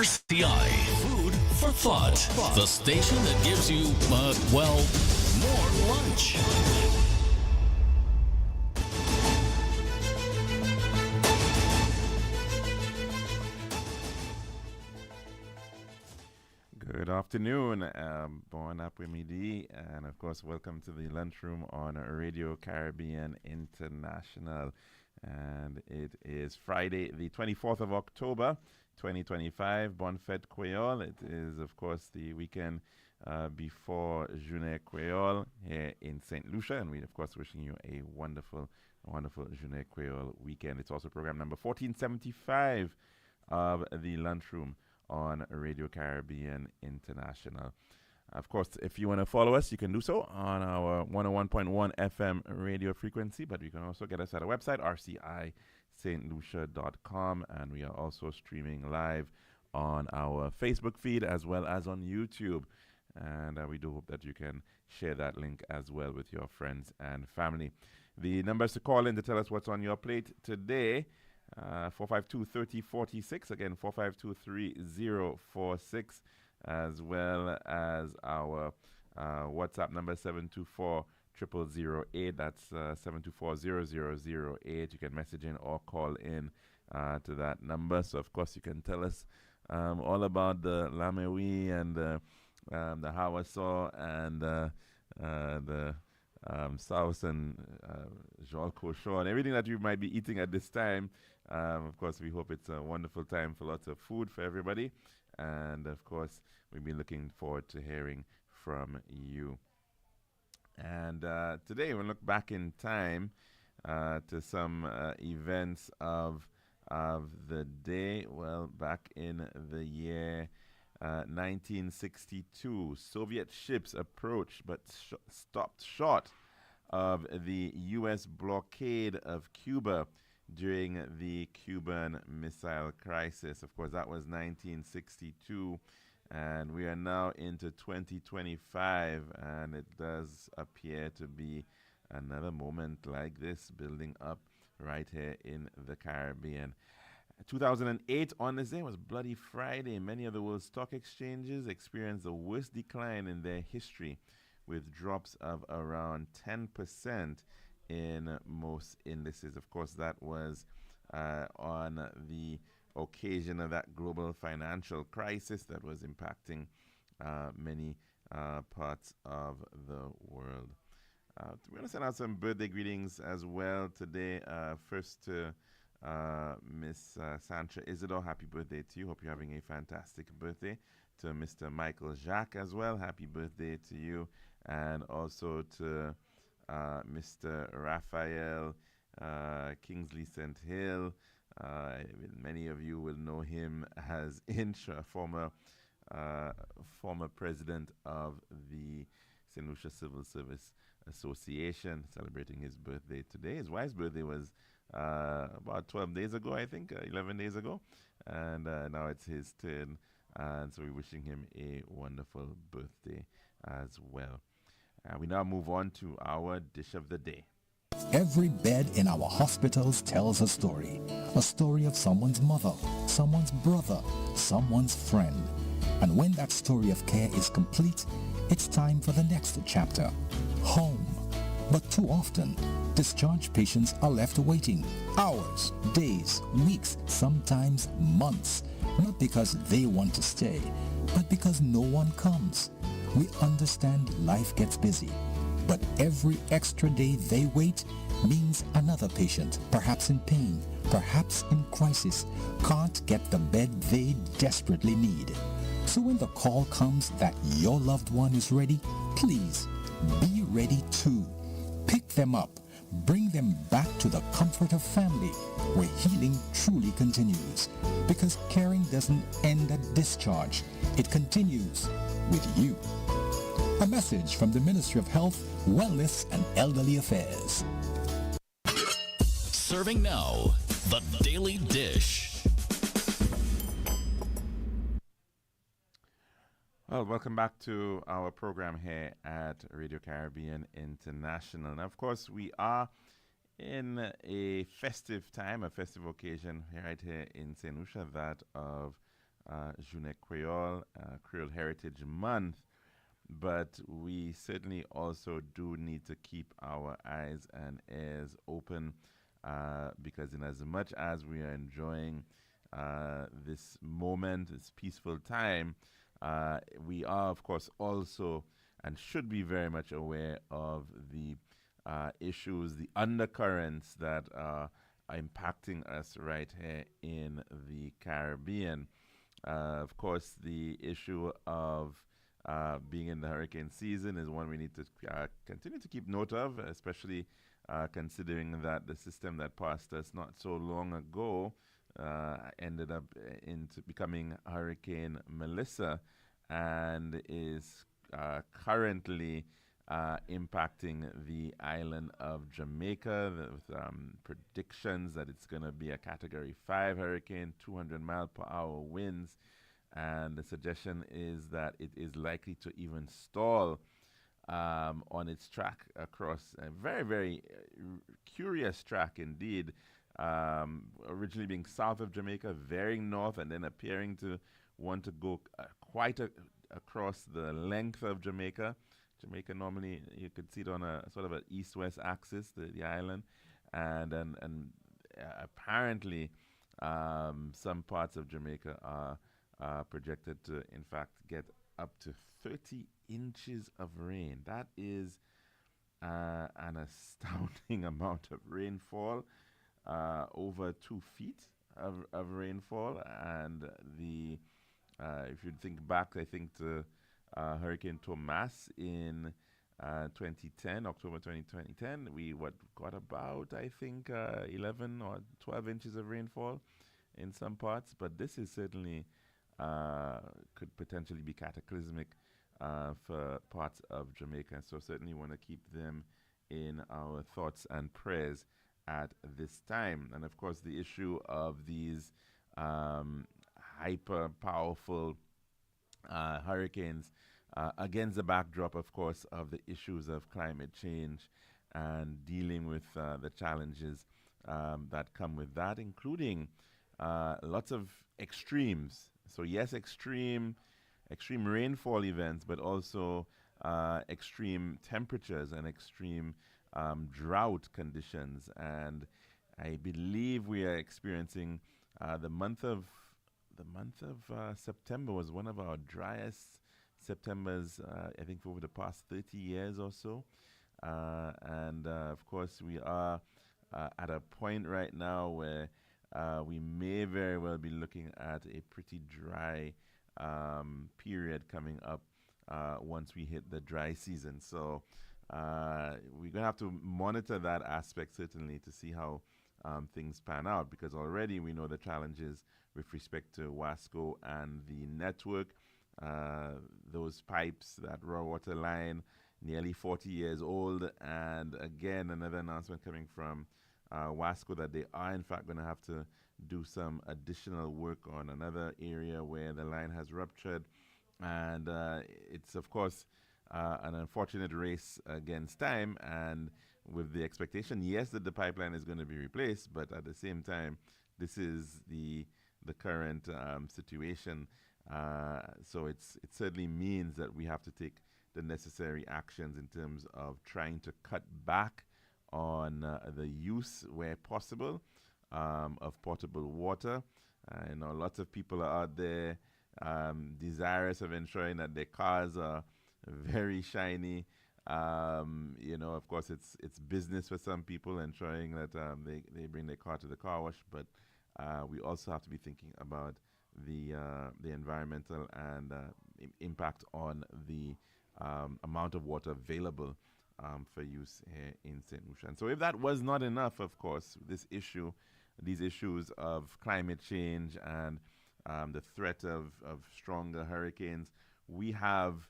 RCI, food for thought. The station that gives you, more lunch. Good afternoon, bon après-midi, and of course, welcome to the Lunchroom on Radio Caribbean International. And it is Friday, the 24th of October, 2025. Bonne fête Creole. It is, of course, the weekend before Journée Creole here in St. Lucia, and we, of course, wishing you a wonderful Journée Creole weekend. It's also program number 1475 of the Lunchroom on Radio Caribbean International. Of course, if you want to follow us, you can do so on our 101.1 FM radio frequency, but you can also get us at our website, rcistlucia.com, and we are also streaming live on our Facebook feed as well as on YouTube. And we do hope that you can share that link as well with your friends and family. The numbers to call in to tell us what's on your plate today: 452-3046, again 452-3046, as well as our WhatsApp number 724-0008. That's 724-0008. You can message in or call in to that number. So of course you can tell us all about the Lamewi and the Hawasaw and the South and Joel Cochon and everything that you might be eating at this time. Of course, we hope it's a wonderful time for lots of food for everybody. And of course, we've been looking forward to hearing from you. And today we'll look back in time to some events of the day. Well, back in the year 1962, Soviet ships approached but stopped short of the U.S. blockade of Cuba during the Cuban Missile Crisis. Of course, that was 1962, and we are now into 2025, and it does appear to be another moment like this building up right here in the Caribbean. 2008, on this day, was Bloody Friday. Many of the world's stock exchanges experienced the worst decline in their history, with drops of around 10% in most indices. Of course, that was on the occasion of that global financial crisis that was impacting many parts of the world. We're going to send out some birthday greetings as well today. First to Miss Sancha Isidore, happy birthday to you. Hope you're having a fantastic birthday. To Mr. Michael Jacques as well, happy birthday to you. And also to Mr. Raphael Kingsley St. Hill. Many of you will know him as Inch, former president of the St. Lucia Civil Service Association, celebrating his birthday today. His wife's birthday was about 12 days ago, I think, 11 days ago. And now it's his turn. And so we're wishing him a wonderful birthday as well. We now move on to our dish of the day. Every bed in our hospitals tells a story of someone's mother, someone's brother, someone's friend. And when that story of care is complete, it's time for the next chapter, home. But too often, discharged patients are left waiting hours, days, weeks, sometimes months, not because they want to stay, but because no one comes. We understand life gets busy, but every extra day they wait means another patient, perhaps in pain, perhaps in crisis, can't get the bed they desperately need. So when the call comes that your loved one is ready, please be ready too. Pick them up, bring them back to the comfort of family, where healing truly continues. Because caring doesn't end at discharge, it continues with you. A message from the Ministry of Health, Wellness and Elderly Affairs. Serving now, the Daily Dish. Well, welcome back to our program here at Radio Caribbean International. Now, of course, we are in a festive time, a festive occasion right here in St. Lucia, that of Journée Creole, Creole Heritage Month, but we certainly also do need to keep our eyes and ears open because, in as much as we are enjoying this moment, this peaceful time, we are, of course, also and should be very much aware of the issues, the undercurrents that are impacting us right here in the Caribbean. Of course, the issue of being in the hurricane season is one we need to continue to keep note of, especially considering that the system that passed us not so long ago ended up into becoming Hurricane Melissa and is currently impacting the island of Jamaica with predictions that it's going to be a Category 5 hurricane, 200-mile-per-hour winds, and the suggestion is that it is likely to even stall on its track across a very, very curious track indeed, originally being south of Jamaica, veering north, and then appearing to want to go quite across the length of Jamaica. Jamaica normally you could see it on a sort of an east-west axis, the island, and apparently some parts of Jamaica are projected to, in fact, get up to 30 inches of rain. That is an astounding amount of rainfall, over 2 feet of rainfall, and the if you think back, I think to Hurricane Thomas in 2010, October 2010, we got about, I think, 11 or 12 inches of rainfall in some parts, but this is certainly could potentially be cataclysmic for parts of Jamaica. So certainly want to keep them in our thoughts and prayers at this time. And of course, the issue of these hyper powerful hurricanes against the backdrop, of course, of the issues of climate change and dealing with the challenges that come with that, including lots of extremes. So yes, extreme rainfall events, but also extreme temperatures and extreme drought conditions. And I believe we are experiencing the month of September was one of our driest Septembers, I think, for over the past 30 years or so. And of course, we are at a point right now where we may very well be looking at a pretty dry period coming up once we hit the dry season. So we're going to have to monitor that aspect, certainly, to see how things pan out, because already we know the challenges with respect to Wasco and the network. Those pipes, that raw water line, nearly 40 years old, and again, another announcement coming from Wasco that they are in fact going to have to do some additional work on another area where the line has ruptured. And it's, of course, an unfortunate race against time, and with the expectation, yes, that the pipeline is going to be replaced, but at the same time, this is the current situation. So it certainly means that we have to take the necessary actions in terms of trying to cut back on the use, where possible, of potable water. Lots of people are out there desirous of ensuring that their cars are very shiny. Of course, it's business for some people, ensuring that they bring their car to the car wash, but we also have to be thinking about the environmental and impact on the amount of water available for use here in St. Lucia. And so if that was not enough, of course, these issues of climate change and the threat of stronger hurricanes, we have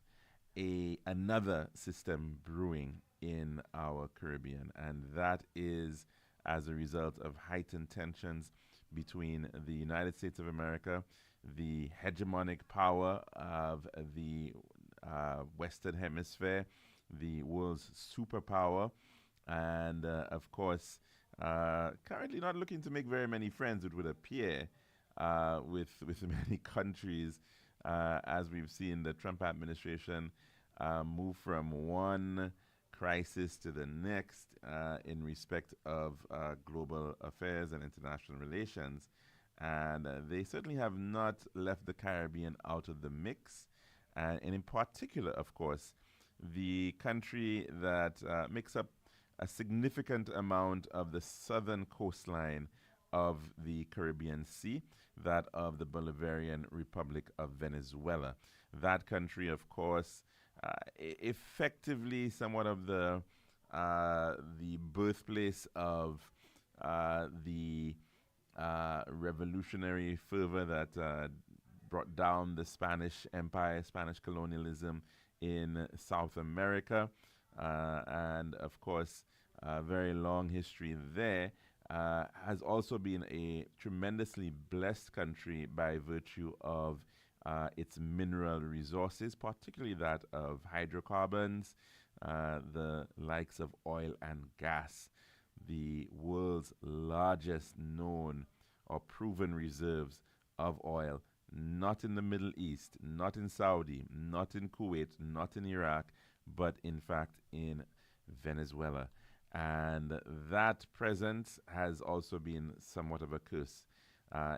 another system brewing in our Caribbean, and that is as a result of heightened tensions between the United States of America, the hegemonic power of the Western Hemisphere, the world's superpower, and of course, currently not looking to make very many friends, it would appear, with many countries, as we've seen the Trump administration move from one crisis to the next in respect of global affairs and international relations. And they certainly have not left the Caribbean out of the mix. And in particular, of course, the country that makes up a significant amount of the southern coastline of the Caribbean Sea, that of the Bolivarian Republic of Venezuela. That country, of course, effectively somewhat of the birthplace of the revolutionary fervor that brought down the Spanish Empire, Spanish colonialism in South America, and of course, a very long history there. Has also been a tremendously blessed country by virtue of its mineral resources, particularly that of hydrocarbons, the likes of oil and gas, the world's largest known or proven reserves of oil, not in the Middle East, not in Saudi, not in Kuwait, not in Iraq, but in fact in Venezuela. And that presence has also been somewhat of a curse,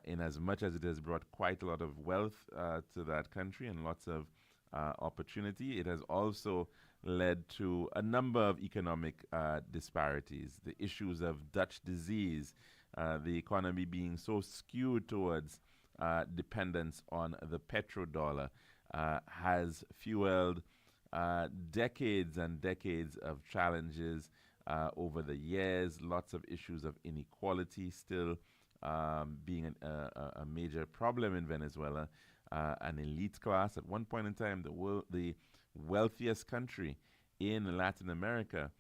in as much as it has brought quite a lot of wealth to that country and lots of opportunity. It has also led to a number of economic disparities. The issues of Dutch disease, the economy being so skewed towards dependence on the petrodollar, has fueled decades and decades of challenges over the years. Lots of issues of inequality still being a major problem in Venezuela. An elite class, at one point in time, the wealthiest country in Latin America,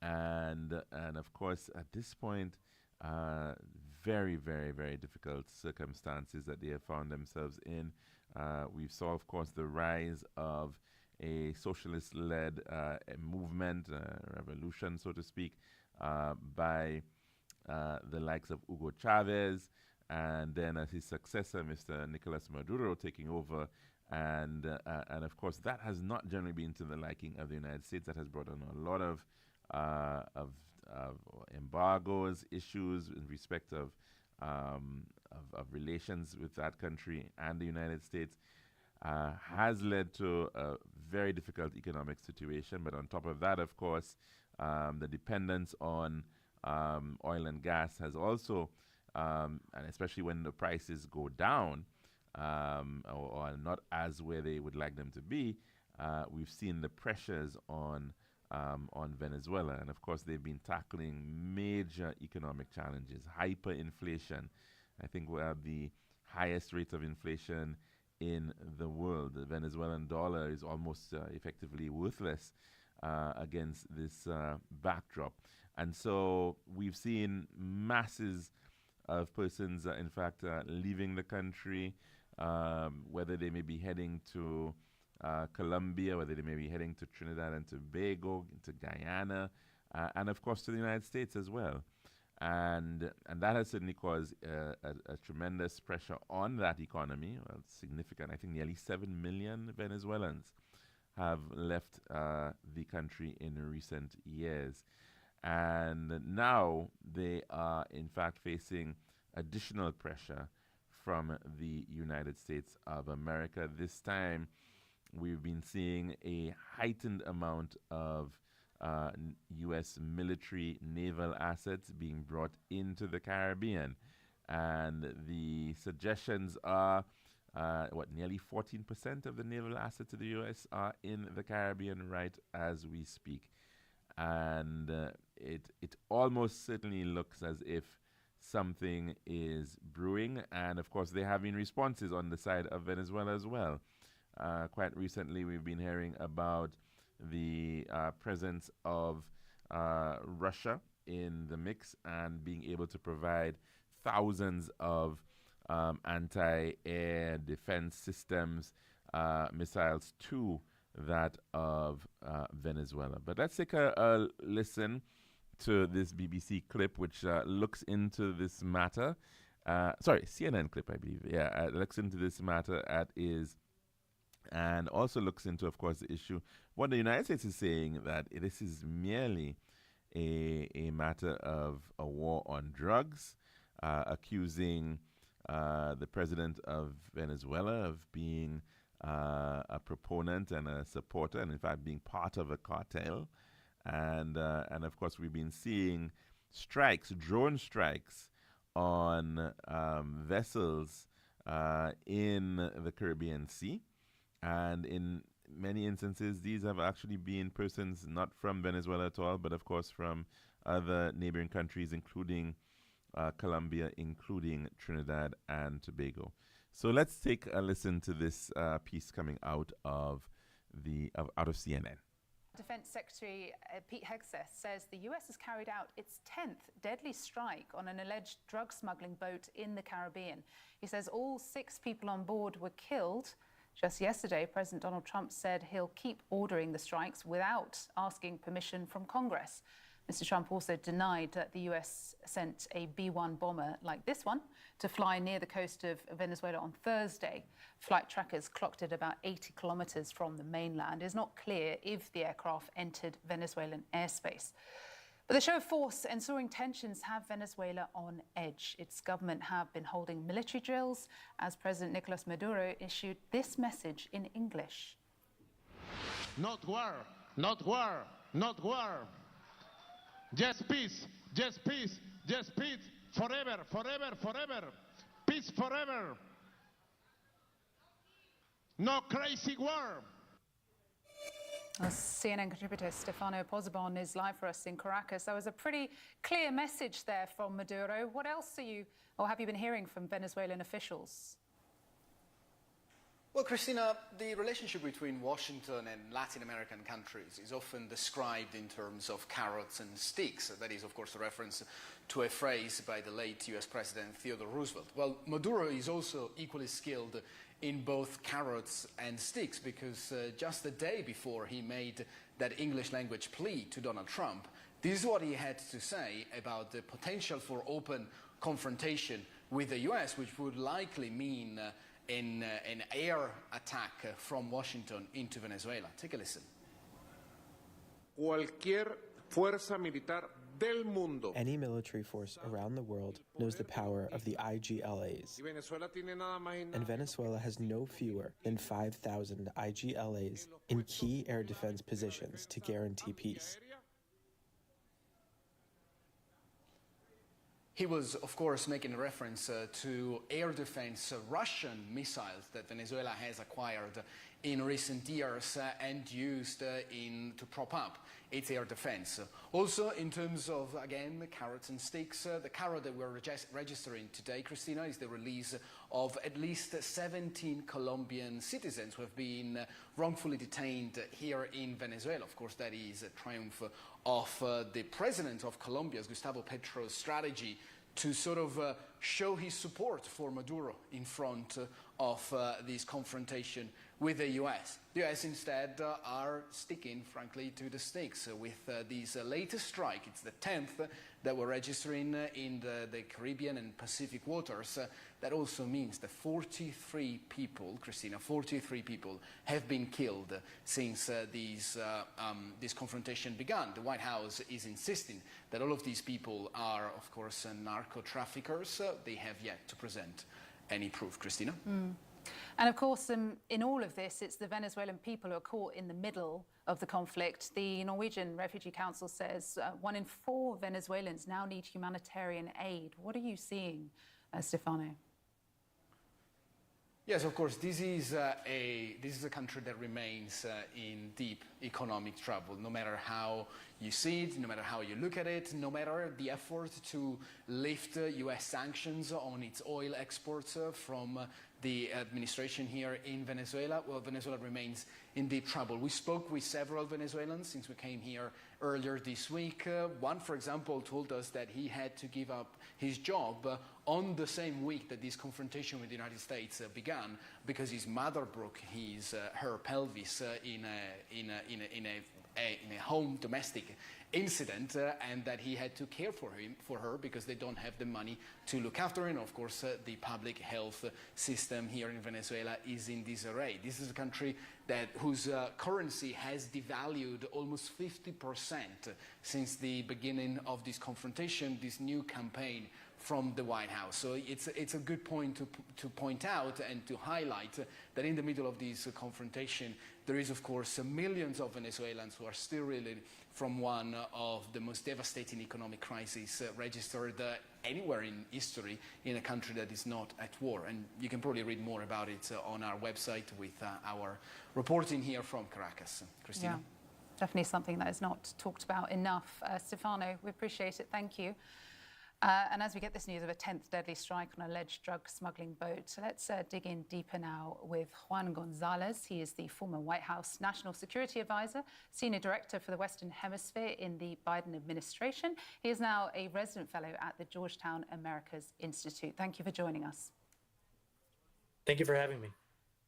and of course at this point, very, very, very difficult circumstances that they have found themselves in. We saw, of course, the rise of a socialist-led movement, revolution, so to speak, by the likes of Hugo Chavez, and then as his successor, Mr. Nicolas Maduro, taking over. And of course, that has not generally been to the liking of the United States. That has brought on a lot of embargoes, issues in respect of relations with that country and the United States. Has led to a very difficult economic situation. But on top of that, of course, the dependence on oil and gas has also, and especially when the prices go down, or not as where they would like them to be, we've seen the pressures on Venezuela. And of course, they've been tackling major economic challenges, hyperinflation. I think we have the highest rate of inflation in the world. The Venezuelan dollar is almost effectively worthless against this backdrop. And so we've seen masses of persons, in fact, leaving the country, whether they may be heading to Colombia, whether they may be heading to Trinidad and Tobago, to Guyana, and of course to the United States as well. And that has certainly caused a tremendous pressure on that economy. Well, significant. I think nearly 7 million Venezuelans have left the country in recent years. And now they are, in fact, facing additional pressure from the United States of America. This time, we've been seeing a heightened amount of U.S. military naval assets being brought into the Caribbean. And the suggestions are, nearly 14% of the naval assets of the U.S. are in the Caribbean right as we speak. And it almost certainly looks as if something is brewing. And of course, there have been responses on the side of Venezuela as well. Quite recently, we've been hearing about the presence of Russia in the mix and being able to provide thousands of anti-air defense systems, missiles to that of Venezuela. But let's take a listen to this BBC clip which looks into this matter Sorry, CNN clip, I believe. Yeah, looks into this matter and also looks into, of course, the issue. What the United States is saying that this is merely a matter of a war on drugs, accusing the president of Venezuela of being a proponent and a supporter, and in fact being part of a cartel. And of course, we've been seeing strikes, drone strikes, on vessels in the Caribbean Sea. And in many instances, these have actually been persons not from Venezuela at all, but of course from other neighboring countries, including Colombia, including Trinidad and Tobago. So let's take a listen to this piece coming out of CNN. Defense Secretary Pete Hegseth says the U.S. has carried out its 10th deadly strike on an alleged drug smuggling boat in the Caribbean. He says all 6 people on board were killed. Just yesterday, President Donald Trump said he'll keep ordering the strikes without asking permission from Congress. Mr. Trump also denied that the U.S. sent a B-1 bomber like this one to fly near the coast of Venezuela on Thursday. Flight trackers clocked it about 80 kilometers from the mainland. It's not clear if the aircraft entered Venezuelan airspace. But the show of force and soaring tensions have Venezuela on edge. Its government have been holding military drills as President Nicolas Maduro issued this message in English. Not war, not war, not war. Just peace, just peace, just peace, forever, forever, forever. Peace forever. No crazy war. CNN contributor Stefano Pozzebon is live for us in Caracas. That was a pretty clear message there from Maduro. What else have you been hearing from Venezuelan officials? Well, Christina, the relationship between Washington and Latin American countries is often described in terms of carrots and sticks. That is, of course, a reference to a phrase by the late US President Theodore Roosevelt. Well, Maduro is also equally skilled in both carrots and sticks because just the day before he made that English language plea to Donald Trump, this is what he had to say about the potential for open confrontation with the US, which would likely mean an air attack from Washington into Venezuela. Take a listen. Cualquier fuerza militar del mundo. Any military force around the world knows the power of the IGLAs. And Venezuela has no fewer than 5,000 IGLAs in key air defense positions to guarantee peace. He was, of course, making reference to air defense Russian missiles that Venezuela has acquired in recent years and used to prop up its air defense. Also, in terms of, again, carrots and sticks, the carrot that we're registering today, Christina, is the release of at least 17 Colombian citizens who have been wrongfully detained here in Venezuela. Of course, that is a triumph of the president of Colombia's, Gustavo Petro's strategy to sort of show his support for Maduro in front of this confrontation with the US. The US instead are sticking, frankly, to the sticks with this latest strike. It's the 10th that we're registering in the Caribbean and Pacific waters. That also means that 43 people, Christina, 43 people have been killed since this confrontation began. The White House is insisting that all of these people are, of course, narco-traffickers. They have yet to present any proof, Christina. And of course, in all of this, it's the Venezuelan people who are caught in the middle of the conflict. The Norwegian Refugee Council says 1 in 4 Venezuelans now need humanitarian aid. What are you seeing, Stefano? Yes, of course, this is a country that remains in deep economic trouble, no matter how you see it, no matter how you look at it, no matter the effort to lift US sanctions on its oil exports from the administration here in Venezuela. Well, Venezuela remains in deep trouble. We spoke with several Venezuelans since we came here earlier this week. One, for example, told us that he had to give up his job on the same week that this confrontation with the United States began because his mother broke her pelvis in a home domestic incident and that he had to care for her because they don't have the money to look after her. And of course, the public health system here in Venezuela is in disarray. This is a country whose currency has devalued almost 50% since the beginning of this confrontation, this new campaign from the White House. So it's a good point to point out and to highlight that in the middle of this confrontation, there is, of course, millions of Venezuelans who are still reeling from one of the most devastating economic crises registered anywhere in history in a country that is not at war. And you can probably read more about it on our website with our reporting here from Caracas. Christina? Yeah, definitely something that is not talked about enough. Stefano, we appreciate it. Thank you. And as we get this news of a 10th deadly strike on an alleged drug smuggling boat, let's dig in deeper now with Juan Gonzalez. He is the former White House National Security Advisor, Senior Director for the Western Hemisphere in the Biden administration. He is now a resident fellow at the Georgetown Americas Institute. Thank you for joining us. Thank you for having me.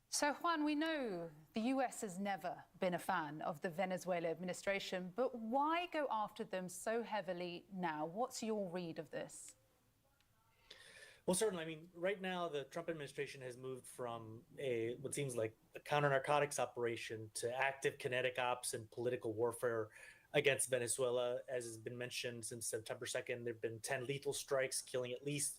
So, Juan, we know the US has never been a fan of the Venezuela administration, but why go after them so heavily now? What's your read of this? Well, certainly. I mean, right now, the Trump administration has moved from what seems like a counter-narcotics operation to active kinetic ops and political warfare against Venezuela. As has been mentioned, since September 2nd, there have been 10 lethal strikes, killing at least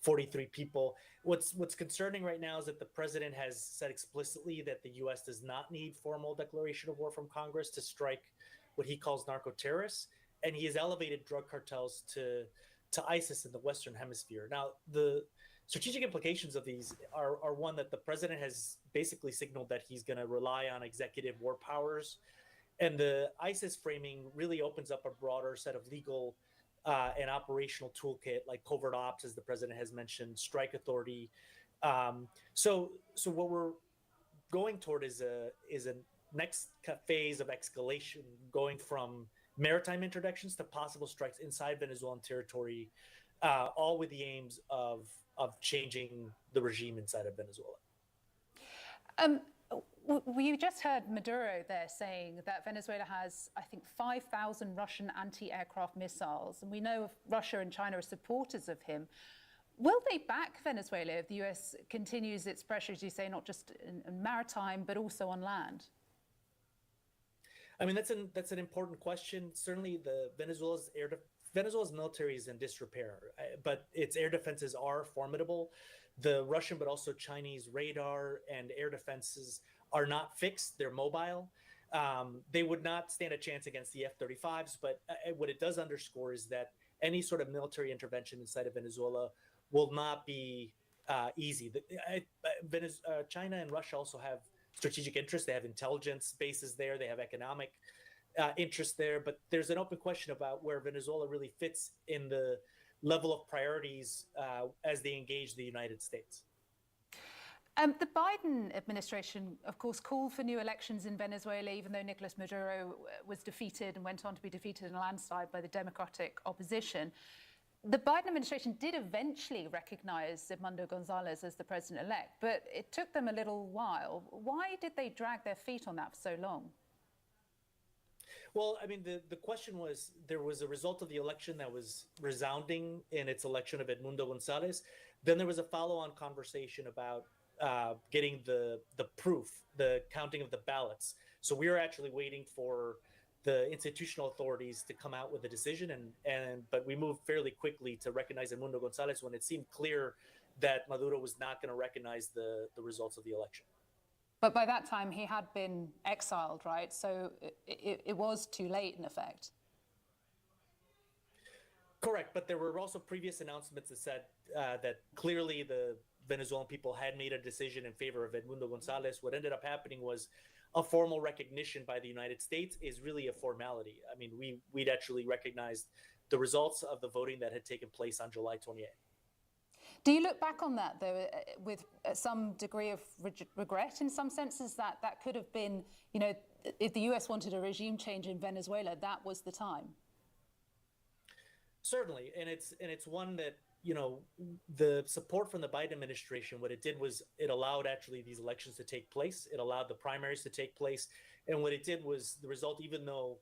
43 people. What's concerning right now is that the president has said explicitly that the U.S. does not need formal declaration of war from Congress to strike what he calls narco-terrorists, and he has elevated drug cartels to ISIS in the Western Hemisphere. Now, the strategic implications of these are one that the president has basically signaled that he's going to rely on executive war powers, and the ISIS framing really opens up a broader set of legal an operational toolkit like covert ops, as the president has mentioned, strike authority. So what we're going toward is a next phase of escalation, going from maritime interdictions to possible strikes inside Venezuelan territory, all with the aims of changing the regime inside of Venezuela. We just heard Maduro there saying that Venezuela has, I think, 5,000 Russian anti-aircraft missiles. And we know Russia and China are supporters of him. Will they back Venezuela if the US continues its pressure, as you say, not just in maritime, but also on land? I mean, that's an important question. Certainly, Venezuela's military is in disrepair, but its air defenses are formidable. The Russian, but also Chinese radar and air defenses are not fixed. They're mobile. They would not stand a chance against the F-35s, but what it does underscore is that any sort of military intervention inside of Venezuela will not be easy. China and Russia also have strategic interests. They have intelligence bases there. They have economic interests there. But there's an open question about where Venezuela really fits in the level of priorities as they engage the United States. The Biden administration, of course, called for new elections in Venezuela, even though Nicolas Maduro was defeated and went on to be defeated in a landslide by the Democratic opposition. The Biden administration did eventually recognize Edmundo Gonzalez as the president-elect, but it took them a little while. Why did they drag their feet on that for so long? Well, I mean, the question was, there was a result of the election that was resounding in its election of Edmundo Gonzalez. Then there was a follow-on conversation about getting the proof, the counting of the ballots. So we were actually waiting for the institutional authorities to come out with a decision, but we moved fairly quickly to recognize Edmundo Gonzalez when it seemed clear that Maduro was not going to recognize the results of the election. But by that time, he had been exiled, right? So it was too late, in effect. Correct, but there were also previous announcements that said that clearly the Venezuelan people had made a decision in favor of Edmundo Gonzalez. What ended up happening was a formal recognition by the United States is really a formality. I mean, we'd actually recognized the results of the voting that had taken place on July 28th. Do you look back on that, though, with some degree of regret in some senses that could have been, you know, if the US wanted a regime change in Venezuela, that was the time? Certainly, and it's one that, you know, the support from the Biden administration, what it did was it allowed actually these elections to take place. It allowed the primaries to take place. And what it did was the result, even though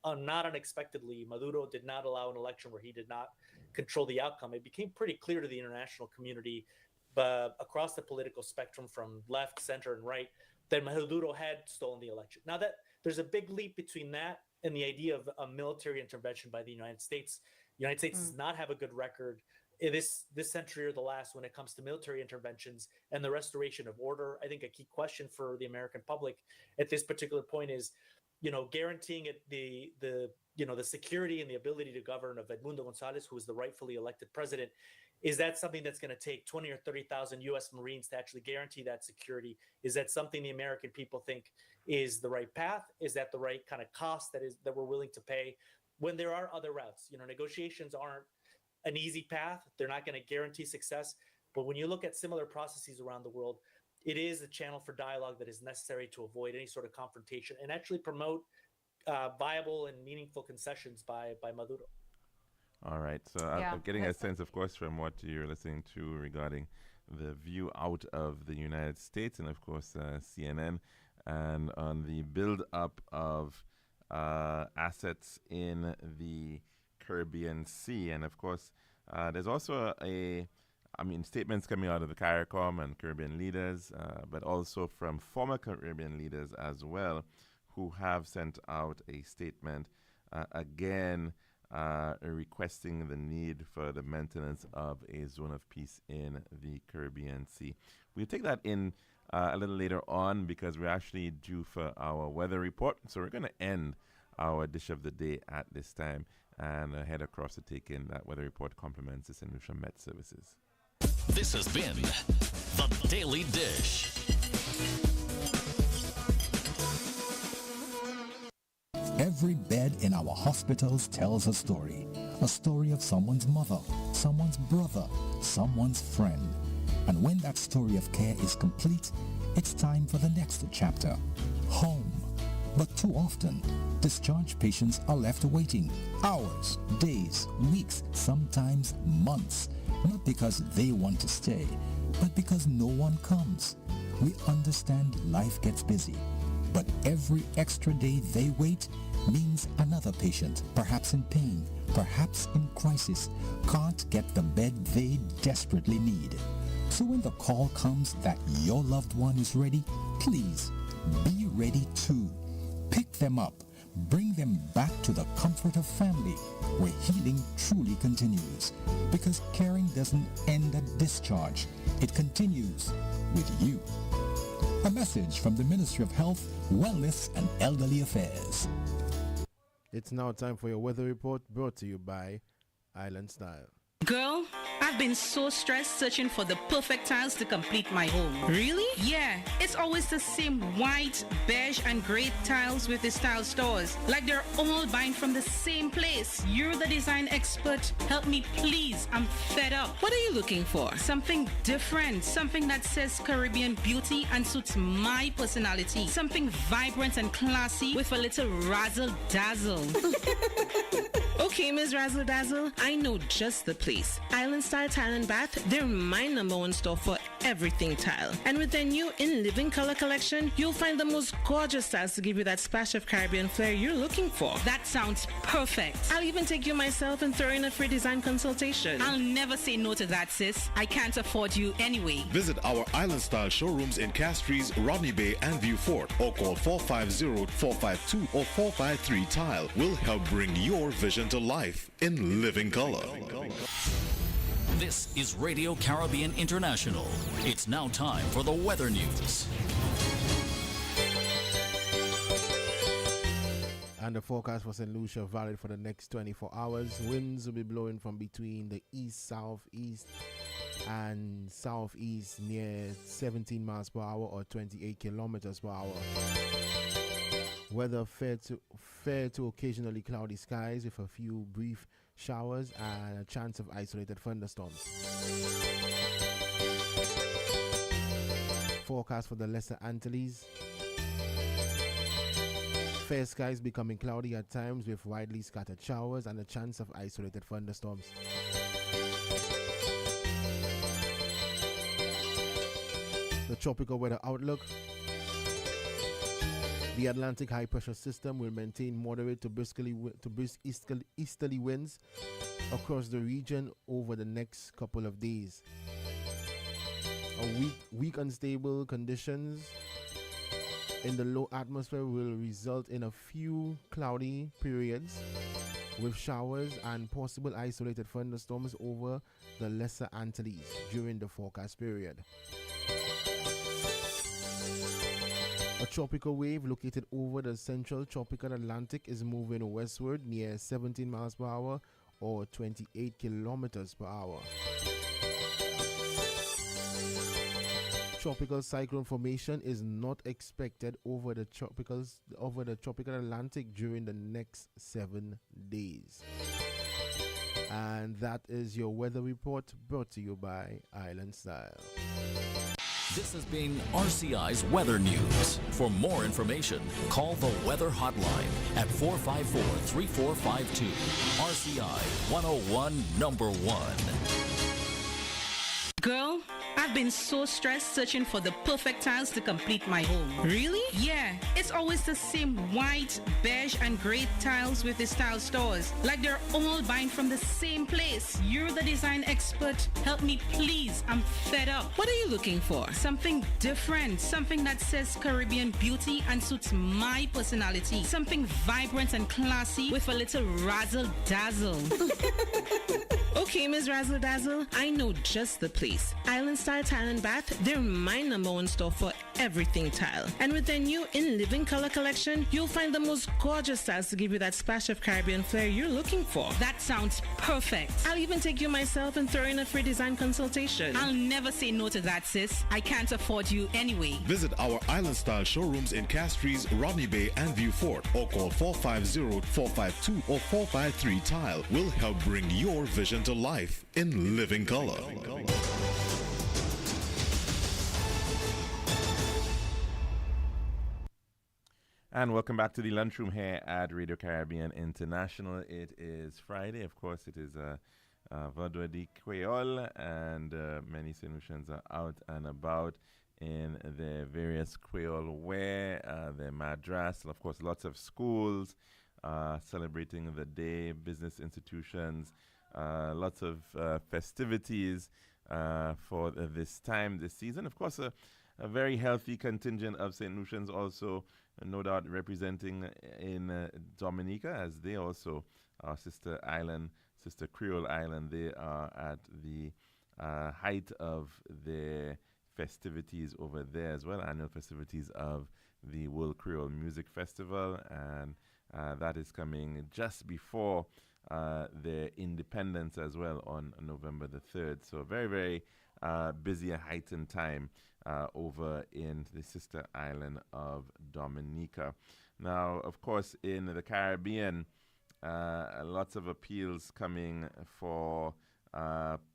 not unexpectedly, Maduro did not allow an election where he did not control the outcome. It became pretty clear to the international community, but across the political spectrum from left, center, and right, that Maduro had stolen the election. Now that there's a big leap between that and the idea of a military intervention by the United States. The United States does not have a good record in this century or the last when it comes to military interventions and the restoration of order. I think a key question for the American public at this particular point is, guaranteeing the security and the ability to govern of Edmundo Gonzalez, who is the rightfully elected president. Is that something that's going to take 20 or 30,000 U.S. Marines to actually guarantee that security? Is that something the American people think is the right path? Is that the right kind of cost that we're willing to pay when there are other routes? Negotiations aren't an easy path. They're not going to guarantee success. But when you look at similar processes around the world, it is a channel for dialogue that is necessary to avoid any sort of confrontation and actually promote viable and meaningful concessions by Maduro. All right. So I'm getting a sense, of course, from what you're listening to regarding the view out of the United States and, of course, CNN, and on the build-up of assets in the Caribbean Sea. And, of course, there's also statements coming out of the CARICOM and Caribbean leaders, but also from former Caribbean leaders as well, who have sent out a statement again requesting the need for the maintenance of a zone of peace in the Caribbean Sea. We'll take that in a little later on because we're actually due for our weather report. So we're going to end our dish of the day at this time and head across to take in that weather report. Compliments to St. Lucia Met Services. This has been The Daily Dish. Every bed in our hospitals tells a story of someone's mother, someone's brother, someone's friend. And when that story of care is complete, it's time for the next chapter, home. But too often, discharged patients are left waiting hours, days, weeks, sometimes months, not because they want to stay, but because no one comes. We understand life gets busy, but every extra day they wait means another patient, perhaps in pain, perhaps in crisis, can't get the bed they desperately need. So when the call comes that your loved one is ready, please be ready too. Pick them up, bring them back to the comfort of family, where healing truly continues. Because caring doesn't end at discharge, it continues with you. A message from the Ministry of Health, Wellness and Elderly Affairs. It's now time for your weather report, brought to you by Island Style. Girl, I've been so stressed searching for the perfect tiles to complete my home. Really? Yeah, it's always the same white, beige, and gray tiles with the style stores. Like they're all buying from the same place. You're the design expert. Help me, please. I'm fed up. What are you looking for? Something different. Something that says Caribbean beauty and suits my personality. Something vibrant and classy with a little razzle-dazzle. Okay, Ms. Razzle Dazzle, I know just the place. Island Style Tile and Bath, they're my #1 store for everything tile. And with their new In Living Color collection, you'll find the most gorgeous styles to give you that splash of Caribbean flair you're looking for. That sounds perfect. I'll even take you myself and throw in a free design consultation. I'll never say no to that, sis. I can't afford you anyway. Visit our Island Style showrooms in Castries, Rodney Bay, and View Fort, or call 450-452 or 453 Tile. We'll help bring your vision to life in living color. This is Radio Caribbean International. It's now time for the weather news. And the forecast for St. Lucia valid for the next 24 hours. Winds will be blowing from between the east-southeast and southeast near 17 miles per hour or 28 kilometers per hour. Weather fair to occasionally cloudy skies with a few brief showers and a chance of isolated thunderstorms. Forecast for the Lesser Antilles. Fair skies becoming cloudy at times with widely scattered showers and a chance of isolated thunderstorms. The tropical weather outlook. The Atlantic high pressure system will maintain moderate to brisk easterly winds across the region over the next couple of days. Weak unstable conditions in the low atmosphere will result in a few cloudy periods with showers and possible isolated thunderstorms over the Lesser Antilles during the forecast period. A tropical wave located over the central tropical Atlantic is moving westward near 17 miles per hour or 28 kilometers per hour. Tropical cyclone formation is not expected over the tropical Atlantic during the next 7 days. And that is your weather report brought to you by Island Style. This has been RCI's Weather News. For more information, call the Weather Hotline at 454-3452. RCI 101 number 1. Girl, I've been so stressed searching for the perfect tiles to complete my home. Really? Yeah, it's always the same white, beige, and gray tiles with the style stores. Like they're all buying from the same place. You're the design expert. Help me, please. I'm fed up. What are you looking for? Something different. Something that says Caribbean beauty and suits my personality. Something vibrant and classy with a little razzle-dazzle. Okay, Ms. Razzle Dazzle, I know just the place. Island Style Tile and Bath, they're my number one store for everything tile. And with their new In Living Color collection, you'll find the most gorgeous styles to give you that splash of Caribbean flair you're looking for. That sounds perfect. I'll even take you myself and throw in a free design consultation. I'll never say no to that, sis. I can't afford you anyway. Visit our Island Style showrooms in Castries, Rodney Bay, and View Fort, or call 450-452 or 453 Tile. We'll help bring your vision to life in living color. And welcome back to the Lunchroom here at Radio Caribbean International. It is Friday. Of course, it is Vendredi Creole, and many solutions are out and about in their various Creole wear, their madras. Of course, lots of schools celebrating the day, business institutions, lots of festivities for this time, this season. Of course, a very healthy contingent of St. Lucians also, no doubt, representing in Dominica, as they also are sister Creole island. They are at the height of their festivities over there as well, annual festivities of the World Creole Music Festival, and that is coming just before their independence as well on November the 3rd. So very, very busy and heightened time over in the sister island of Dominica. Now, of course, in the Caribbean, lots of appeals coming for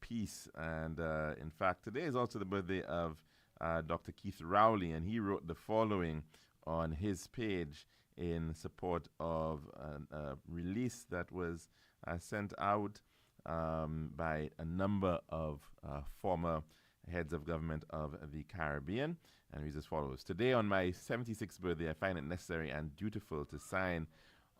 peace. And in fact, today is also the birthday of Dr. Keith Rowley, and he wrote the following on his page in support of a release that was sent out by a number of former heads of government of the Caribbean. And it reads as follows: Today, on my 76th birthday, I find it necessary and dutiful to sign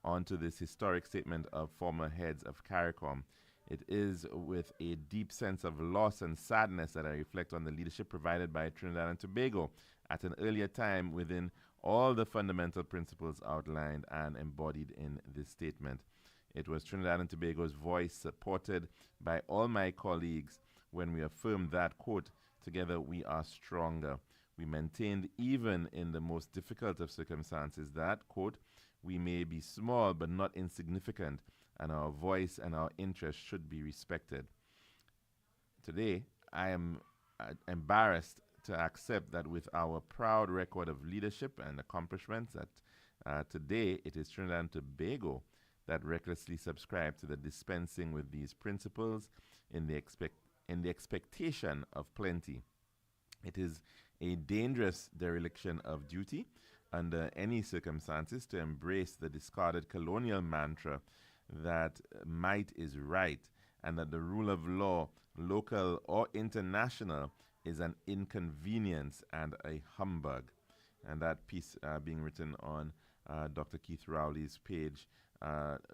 onto this historic statement of former heads of CARICOM. It is with a deep sense of loss and sadness that I reflect on the leadership provided by Trinidad and Tobago at an earlier time within all the fundamental principles outlined and embodied in this statement. It was Trinidad and Tobago's voice, supported by all my colleagues, when we affirmed that, quote, "Together we are stronger." We maintained, even in the most difficult of circumstances, that, quote, "We may be small but not insignificant, and our voice and our interests should be respected." Today, I am embarrassed to accept that with our proud record of leadership and accomplishments, that today it is Trinidad and Tobago that recklessly subscribe to the dispensing with these principles in the expectation of plenty. It is a dangerous dereliction of duty under any circumstances to embrace the discarded colonial mantra that might is right and that the rule of law, local or international, is an inconvenience and a humbug. And that piece being written on Dr. Keith Rowley's page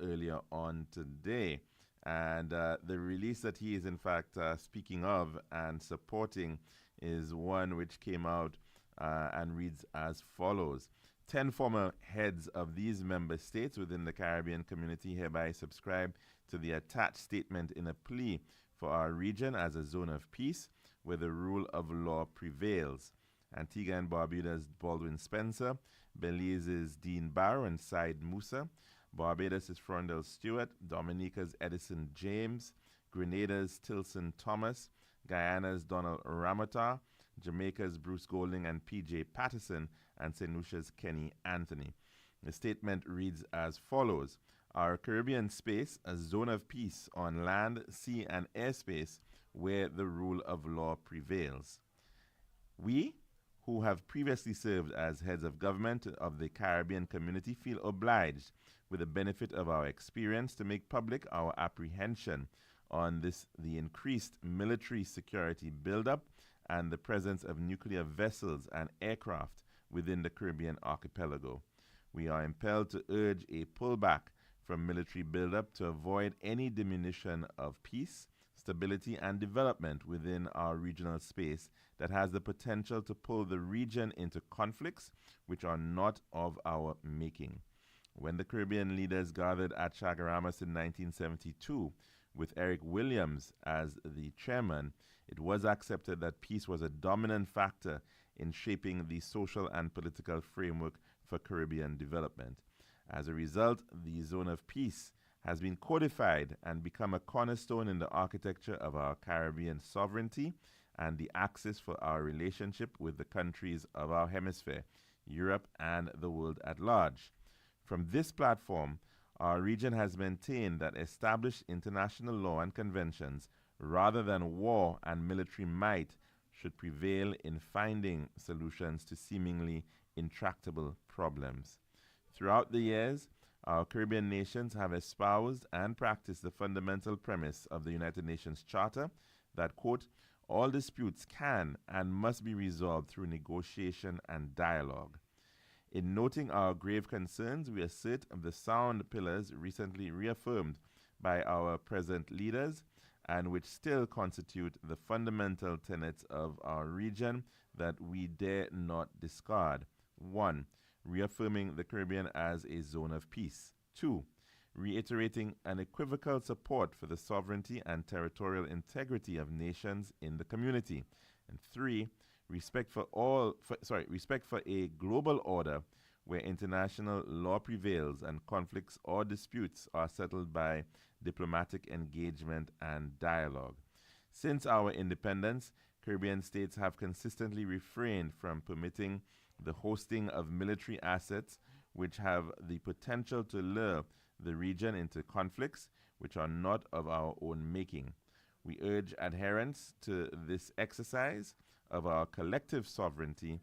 earlier on today. And the release that he is in fact speaking of and supporting is one which came out and reads as follows. 10 former heads of these member states within the Caribbean community hereby subscribe to the attached statement in a plea for our region as a zone of peace where the rule of law prevails. Antigua and Barbuda's Baldwin Spencer, Belize's Dean Barrow and Said Musa, Barbados' Frondell Stewart, Dominica's Edison James, Grenada's Tilson Thomas, Guyana's Donald Ramata, Jamaica's Bruce Golding and P.J. Patterson, and St. Lucia's Kenny Anthony. The statement reads as follows. Our Caribbean space, a zone of peace on land, sea, and airspace where the rule of law prevails. We, who have previously served as heads of government of the Caribbean community, feel obliged, with the benefit of our experience, to make public our apprehension on the increased military security buildup and the presence of nuclear vessels and aircraft within the Caribbean archipelago. We are impelled to urge a pullback from military buildup to avoid any diminution of peace, stability, and development within our regional space that has the potential to pull the region into conflicts which are not of our making. When the Caribbean leaders gathered at Chaguaramas in 1972, with Eric Williams as the chairman, it was accepted that peace was a dominant factor in shaping the social and political framework for Caribbean development. As a result, the zone of peace has been codified and become a cornerstone in the architecture of our Caribbean sovereignty and the axis for our relationship with the countries of our hemisphere, Europe, and the world at large. From this platform, our region has maintained that established international law and conventions, rather than war and military might, should prevail in finding solutions to seemingly intractable problems. Throughout the years, our Caribbean nations have espoused and practiced the fundamental premise of the United Nations Charter that, quote, all disputes can and must be resolved through negotiation and dialogue. In noting our grave concerns, we assert the sound pillars recently reaffirmed by our present leaders and which still constitute the fundamental tenets of our region that we dare not discard. 1. Reaffirming the Caribbean as a zone of peace. 2. Reiterating unequivocal support for the sovereignty and territorial integrity of nations in the community. And 3. Respect for a global order where international law prevails and conflicts or disputes are settled by diplomatic engagement and dialogue. Since our independence, Caribbean states have consistently refrained from permitting the hosting of military assets which have the potential to lure the region into conflicts which are not of our own making. We urge adherence to this exercise of our collective sovereignty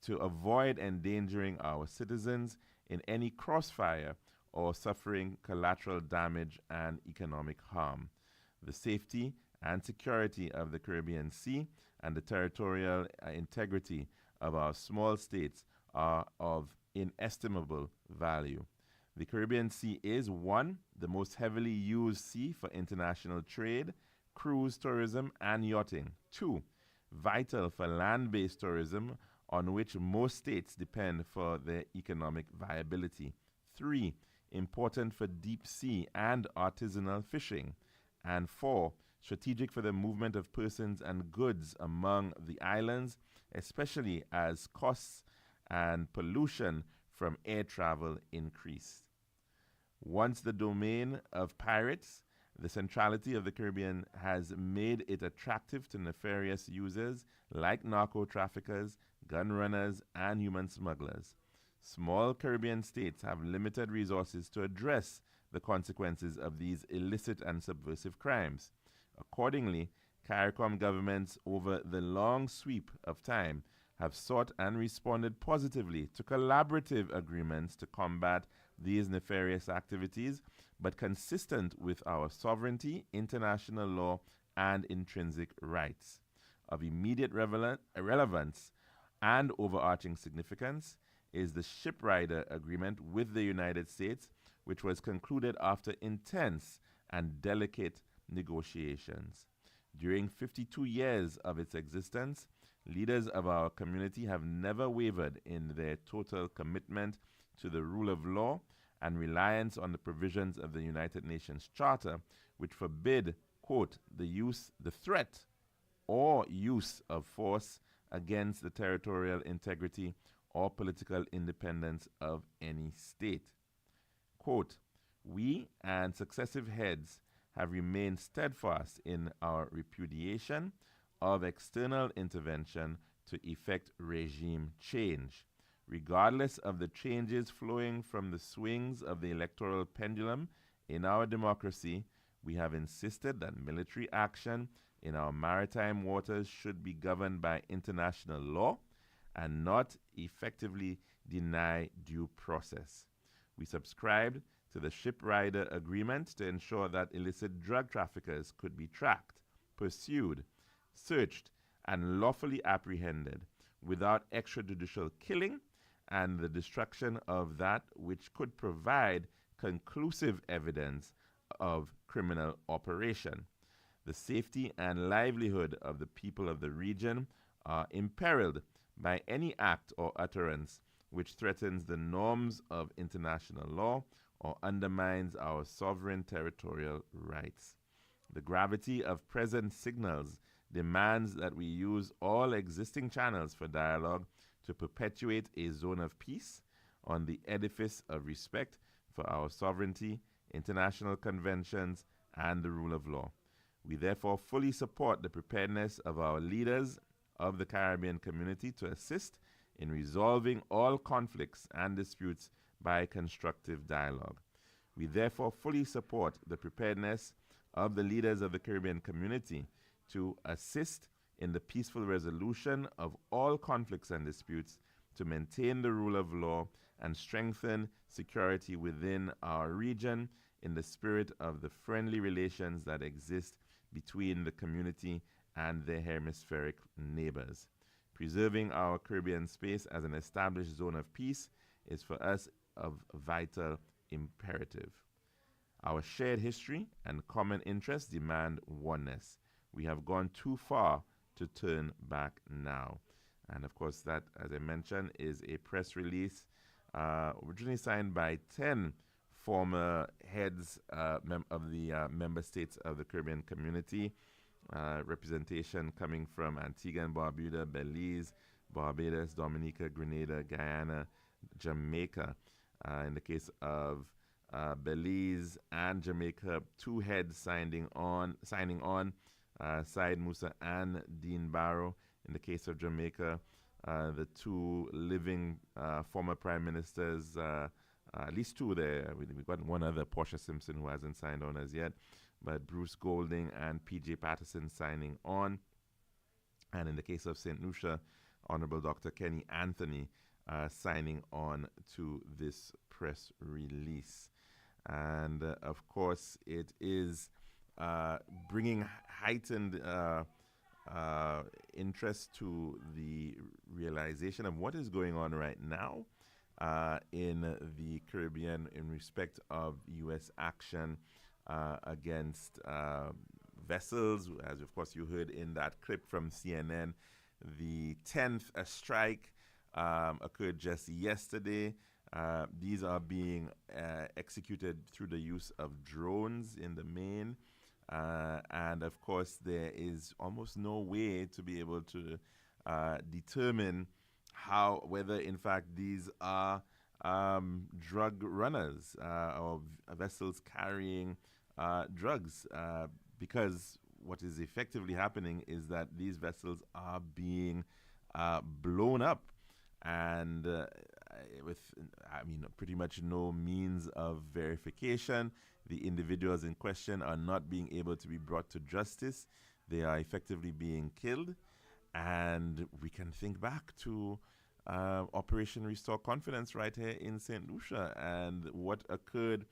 to avoid endangering our citizens in any crossfire or suffering collateral damage and economic harm. The safety and security of the Caribbean Sea and the territorial integrity of our small states are of inestimable value. The Caribbean Sea is, 1, the most heavily used sea for international trade, cruise tourism, and yachting. 2, vital for land-based tourism on which most states depend for their economic viability. 3, important for deep sea and artisanal fishing. And 4, strategic for the movement of persons and goods among the islands, especially as costs and pollution from air travel increase. Once the domain of pirates, the centrality of the Caribbean has made it attractive to nefarious users like narco-traffickers, gun runners, and human smugglers. Small Caribbean states have limited resources to address the consequences of these illicit and subversive crimes. Accordingly, CARICOM governments over the long sweep of time have sought and responded positively to collaborative agreements to combat these nefarious activities, but consistent with our sovereignty, international law, and intrinsic rights. Of immediate relevance and overarching significance is the Shiprider Agreement with the United States, which was concluded after intense and delicate negotiations. During 52 years of its existence, leaders of our community have never wavered in their total commitment to the rule of law and reliance on the provisions of the United Nations Charter, which forbid, quote, the threat or use of force against the territorial integrity or political independence of any state. Quote, we and successive heads have remained steadfast in our repudiation of external intervention to effect regime change. Regardless of the changes flowing from the swings of the electoral pendulum in our democracy, we have insisted that military action in our maritime waters should be governed by international law and not effectively deny due process. We subscribed to the Shiprider Agreement to ensure that illicit drug traffickers could be tracked, pursued, searched, and lawfully apprehended without extrajudicial killing and the destruction of that which could provide conclusive evidence of criminal operation. The safety and livelihood of the people of the region are imperiled by any act or utterance which threatens the norms of international law or undermines our sovereign territorial rights. The gravity of present signals demands that we use all existing channels for dialogue to perpetuate a zone of peace on the edifice of respect for our sovereignty, international conventions, and the rule of law. We therefore fully support the preparedness of our leaders of the Caribbean community to assist in resolving all conflicts and disputes by constructive dialogue. We therefore fully support the preparedness of the leaders of the Caribbean community to assist in the peaceful resolution of all conflicts and disputes, to maintain the rule of law and strengthen security within our region in the spirit of the friendly relations that exist between the community and their hemispheric neighbors. Preserving our Caribbean space as an established zone of peace is for us of vital imperative. Our shared history and common interests demand oneness. We have gone too far to turn back now. And of course, that, as I mentioned, is a press release originally signed by 10 former heads of the member states of the Caribbean community. Representation coming from Antigua and Barbuda, Belize, Barbados, Dominica, Grenada, Guyana, Jamaica. In the case of Belize and Jamaica, two heads signing on, Said Musa and Dean Barrow. In the case of Jamaica, the two living former prime ministers, at least two there. We've got one other, Portia Simpson, who hasn't signed on as yet, but Bruce Golding and P.J. Patterson signing on. And in the case of St. Lucia, Honorable Dr. Kenny Anthony signing on to this press release. And of course, it is bringing heightened interest to the realization of what is going on right now in the Caribbean in respect of U.S. action against vessels. As of course you heard in that clip from CNN, the 10th strike occurred just yesterday. These are being executed through the use of drones in the main. And of course, there is almost no way to be able to determine whether in fact these are drug runners or vessels carrying drugs, because what is effectively happening is that these vessels are being blown up, and with pretty much no means of verification. The individuals in question are not being able to be brought to justice. They are effectively being killed. And we can think back to Operation Restore Confidence right here in St. Lucia and what occurred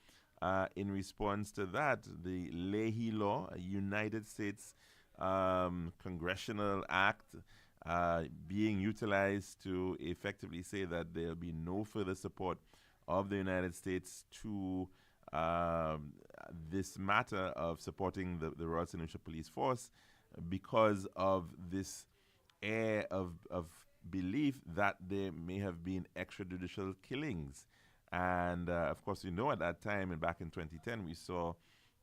in response to that. The Leahy Law, a United States congressional act being utilized to effectively say that there will be no further support of the United States to this matter of supporting the Royal St. Lucia Police Force because of this air of belief that there may have been extrajudicial killings. And of course, we know at that time, and back in 2010, we saw,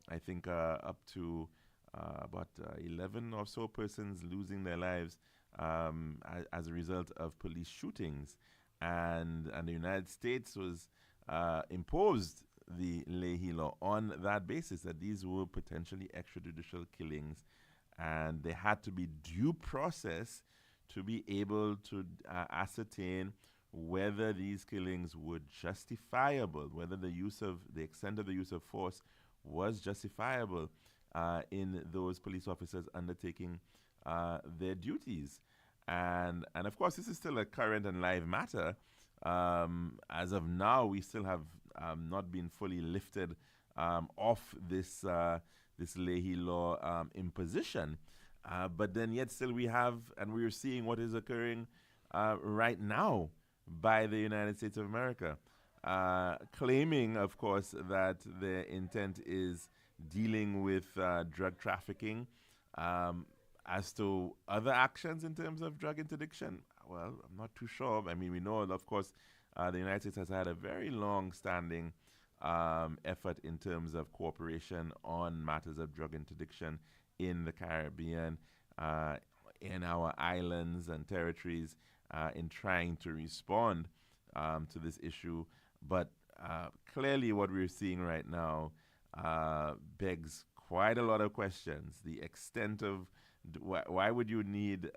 I think, up to about 11 or so persons losing their lives as a result of police shootings. And the United States was imposed the Leahy Law on that basis, that these were potentially extrajudicial killings, and there had to be due process to be able to ascertain whether these killings were justifiable, whether the extent of the use of force was justifiable in those police officers undertaking their duties. And of course, this is still a current and live matter. As of now, we still have not been fully lifted off this Leahy Law imposition. But then yet still we have, and we're seeing what is occurring right now by the United States of America, claiming, of course, that their intent is dealing with drug trafficking. As to other actions in terms of drug interdiction, well, I'm not too sure. I mean, we know, of course, the United States has had a very long-standing effort in terms of cooperation on matters of drug interdiction in the Caribbean, in our islands and territories, in trying to respond to this issue. But clearly what we're seeing right now begs quite a lot of questions. The extent of why would you need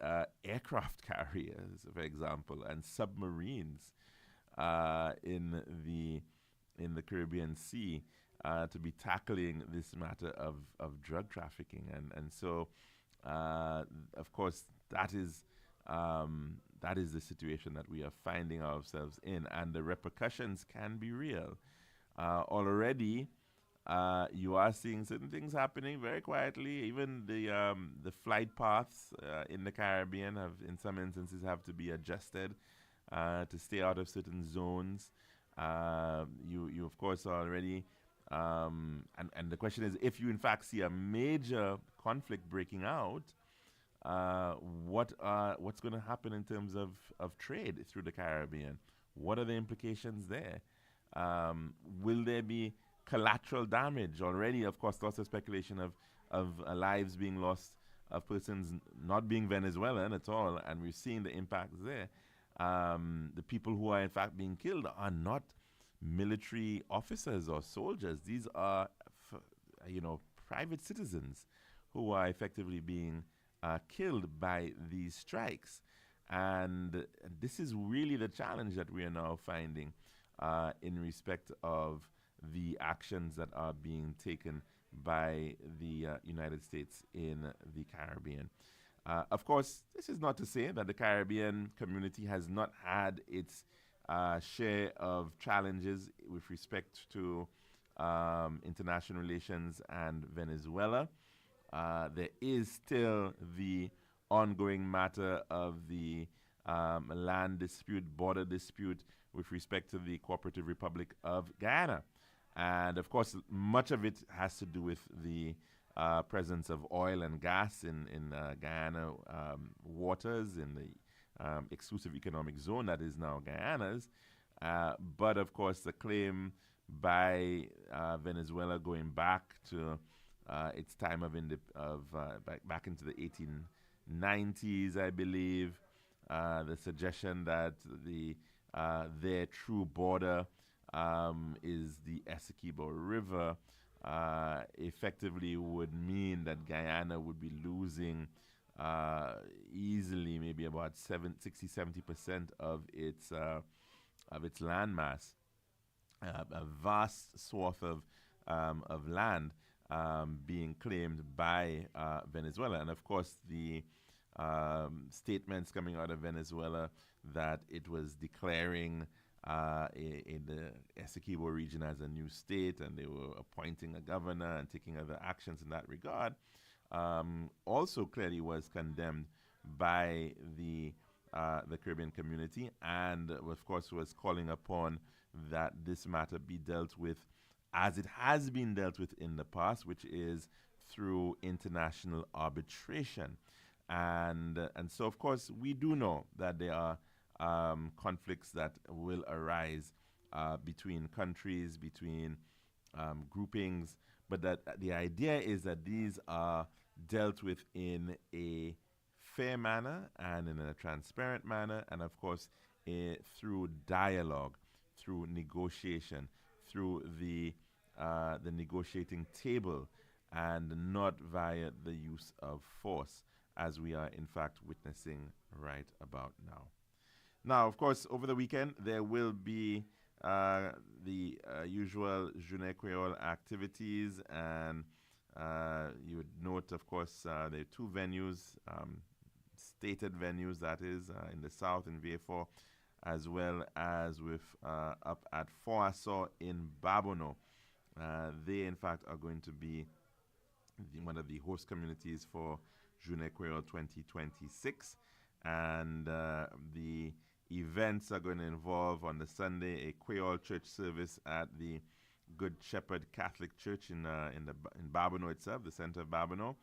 aircraft carriers, for example, and submarines in the Caribbean Sea to be tackling this matter of drug trafficking? And so, of course, that is the situation that we are finding ourselves in, and the repercussions can be real. Already, you are seeing certain things happening very quietly. Even the flight paths in the Caribbean have, in some instances, have to be adjusted to stay out of certain zones. You of course already, and the question is, if you in fact see a major conflict breaking out, what's going to happen in terms of trade through the Caribbean? What are the implications there? Will there be collateral damage? Already, of course, lots of speculation of lives being lost, of persons not being Venezuelan at all, and we're seeing the impacts there. The people who are in fact being killed are not military officers or soldiers. These are, private citizens who are effectively being killed by these strikes. And this is really the challenge that we are now finding in respect of the actions that are being taken by the United States in the Caribbean. Of course, this is not to say that the Caribbean community has not had its share of challenges with respect to international relations and Venezuela. There is still the ongoing matter of the land dispute, border dispute with respect to the Cooperative Republic of Guyana. And of course, much of it has to do with the presence of oil and gas in Guyana waters, in the exclusive economic zone that is now Guyana's. But of course, the claim by Venezuela going back to its time back into the 1890s, I believe, the suggestion that their true border is the Essequibo River, effectively would mean that Guyana would be losing easily maybe about 60-70% of its landmass, a vast swath of land being claimed by Venezuela. And of course, the statements coming out of Venezuela that it was declaring in the Essequibo region as a new state, and they were appointing a governor and taking other actions in that regard, also clearly was condemned by the Caribbean community, and of course was calling upon that this matter be dealt with as it has been dealt with in the past, which is through international arbitration. And so, of course, we do know that there are conflicts that will arise between countries, between groupings, but that the idea is that these are dealt with in a fair manner and in a transparent manner, and of course through dialogue, through negotiation, through the negotiating table, and not via the use of force, as we are in fact witnessing right about now. Now, of course, over the weekend there will be the usual Journée Creole activities, and you would note, of course, there are two venues, stated venues, that is, in the south in Vieux-Fort, as well as with up at Foassaw in Babono. They, in fact, are going to be one of the host communities for Journée Creole 2026. And the events are going to involve on the Sunday a Creole church service at the Good Shepherd Catholic Church in Babono itself, the center of Babono.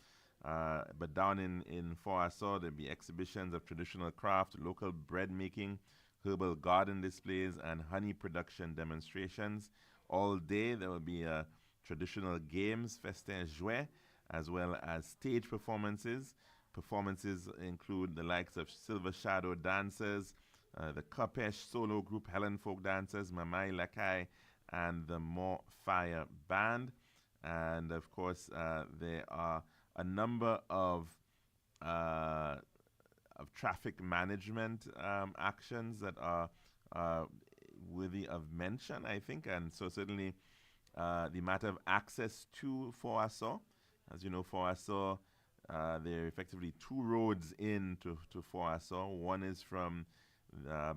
But down in Foassaw, there'll be exhibitions of traditional craft, local bread making, herbal garden displays, and honey production demonstrations. All day there will be traditional games, festin jouet, as well as stage performances. Performances include the likes of Silver Shadow dancers, the Kapesh solo group Helen Folk dancers, Mamai Lakai, and the More Fire band. And of course, there are a number of traffic management actions that are worthy of mention, I think. And so certainly the matter of access to Foassaw. As you know, Foassaw, there are effectively two roads into Foassaw. One is from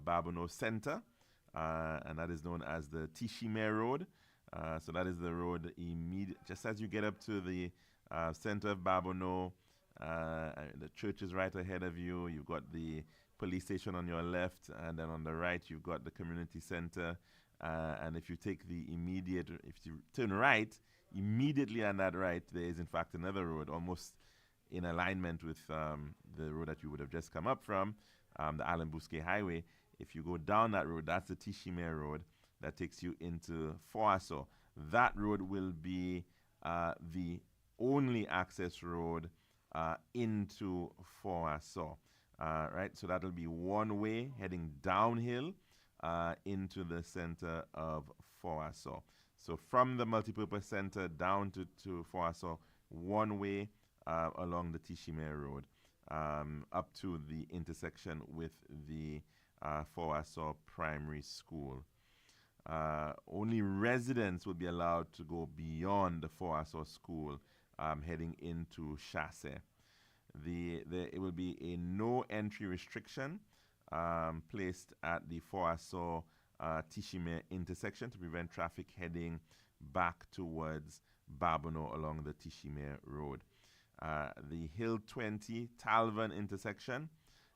Babono Center, and that is known as the Tishime Road. So that is the road just as you get up to the center of Babono. The church is right ahead of you. You've got the police station on your left, and then on the right you've got the community center. And if you turn right, immediately on that right there is in fact another road, almost in alignment with the road that you would have just come up from, the Alain Bousquet Highway. If you go down that road, that's the Tishime Road that takes you into Foassaw. That road will be the only access road into Foassaw. Right, so that'll be one way heading downhill into the center of Foassaw. So from the multipurpose center down to Foassaw, one way along the Tishime Road up to the intersection with the Foassaw Primary School. Only residents will be allowed to go beyond the Foassaw School heading into Chasse. It will be a no entry restriction placed at the Foassaw Tishime intersection to prevent traffic heading back towards Babono along the Tishime Road. The Hill 20 Talvan intersection,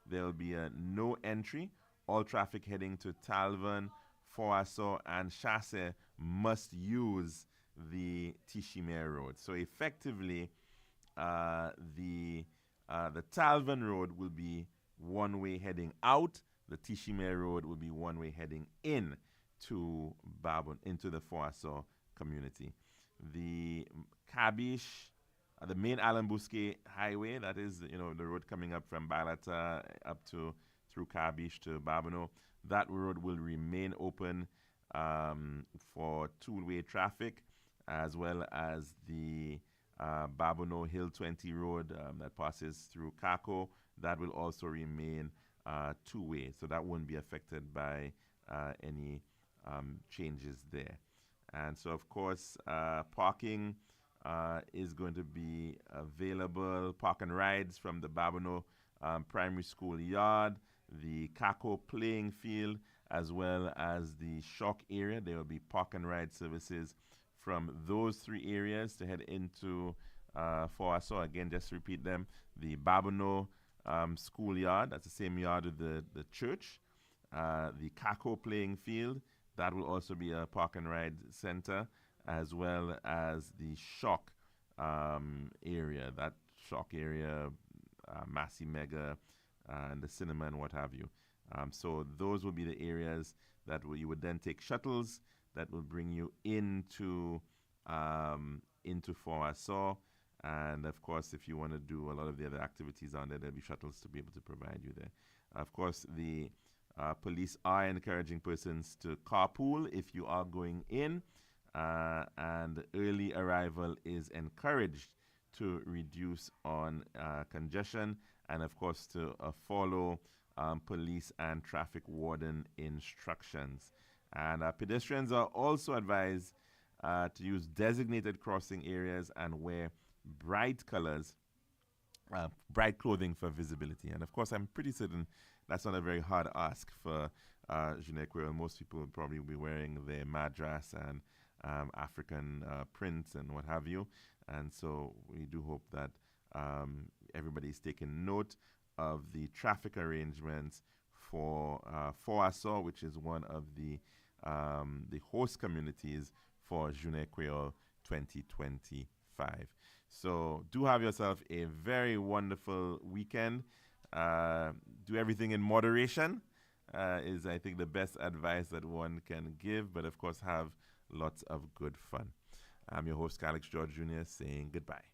there will be a no entry. All traffic heading to Talvan, Foassaw, and Chasse must use the Tishime Road. So effectively, the Talvan Road will be one way heading out. The Tishime Road will be one way heading in to Babon, into the Foassaw community. The Kabish, the main Alain Bousquet Highway, that is, the road coming up from Balata up to through Kabish to Babono, that road will remain open for two-way traffic, as well as the Babono Hill 20 road that passes through Kako. That will also remain two-way, so that won't be affected by any changes there. And so, of course, parking is going to be available. Park and rides from the Babono Primary School yard, the Kako playing field, as well as the Shock area. There will be park and ride services from those three areas to head into Foassaw. Again, just to repeat them, the Babono schoolyard. That's the same yard with the church. The Kako playing field, that will also be a park and ride center, as well as the Shock area. That Shock area, Massey Mega, and the cinema and what have you. So those will be the areas that you would then take shuttles that will bring you into Fort and of course, if you want to do a lot of the other activities on there, there'll be shuttles to be able to provide you there. Of course, the police are encouraging persons to carpool if you are going in, and early arrival is encouraged to reduce on congestion, and of course to follow police and traffic warden instructions. And pedestrians are also advised to use designated crossing areas and wear bright colors, bright clothing for visibility. And of course, I'm pretty certain that's not a very hard ask for Jeanette Creole. Most people would probably be wearing their madras and African prints and what have you. And so we do hope that everybody's taking note of the traffic arrangements for Assau, which is one of the host communities for Jeanette Creole 2025. So do have yourself a very wonderful weekend. Do everything in moderation is, I think, the best advice that one can give. But, of course, have lots of good fun. I'm your host, Alex George Jr., saying goodbye.